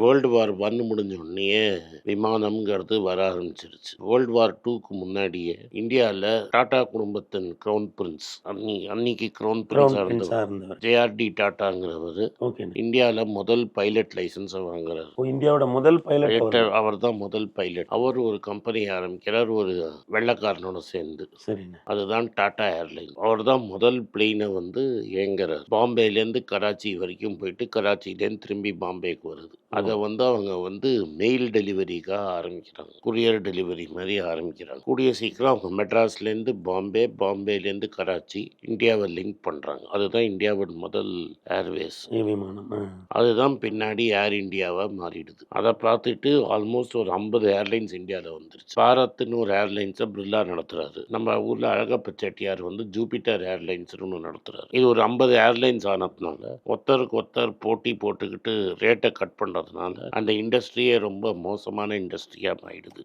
World war 1 முடிஞ்ச உடனேயே விமானம்ங்கிறது வர ஆரம்பிச்சிருச்சு. வேர்ல்டு வார் 2க்கு முன்னாடியே இந்தியால டாடா குடும்பத்தின் கிரவுன் பிரின்ஸ் அன்னைக்கு கிரவுன் பிரின்ஸா இருந்தவர் ஜே.ஆர்.டி. டாட்டாங்கிறவர் ஓகேண்ணே. இந்தியால முதல் பைலட் லைசன்ஸை வாங்குறாரு. இந்தியாவோட முதல் பைலட் அவர் தான் முதல் பைலட். அவர் ஒரு கம்பெனி ஆரம்பிக்கிறார் ஒரு வெள்ளைக்காரனோட சேர்ந்து. சரிண்ணே. அதுதான் டாடா ஏர்லைன். அவர் தான் முதல் பிளெயினை வந்து இயங்குறார். பாம்பேலேருந்து கராச்சி வரைக்கும் போயிட்டு கராச்சியிலேருந்து திரும்பி பாம்பேக்கு வருது. அதை வந்து அவங்க வந்து மெயில் டெலிவரிக்காக ஆரம்பிக்கிறாங்க. குரியர் டெலிவரி மாதிரி ஆரம்பிக்கிறாங்க. கூடிய சீக்கிரம் அவங்க மெட்ராஸ்லேருந்து பாம்பே, பாம்பேலேருந்து கராச்சி இந்தியாவை லிங்க் பண்ணுறாங்க. அதுதான் இந்தியாவோட முதல் ஏர்வேஸ் விமானம். அதுதான் பின்னாடி ஏர் இந்தியாவாக மாறிடுது. அதை பார்த்துட்டு ஆல்மோஸ்ட் ஒரு 50 ஏர்லைன்ஸ் இந்தியாவில் வந்துருச்சு. பாரத்னு ஒரு ஏர்லைன்ஸை பிர்லா நடத்துறாரு. நம்ம ஊரில் அழகப்ப செட்டியார் வந்து ஜூபிட்டர் ஏர்லைன்ஸ்னு ஒன்று நடத்துறாரு. இது ஒரு 50 ஏர்லைன்ஸ் ஆனதுனால ஒருத்தருக்கு ஒருத்தர் போட்டி போட்டுக்கிட்டு ரேட்டை கட் பண்ணுறதுனால அந்த இண்டஸ்ட்ரியே ரொம்ப மோசமான இண்டஸ்ட்ரியாக ஆயிடுது.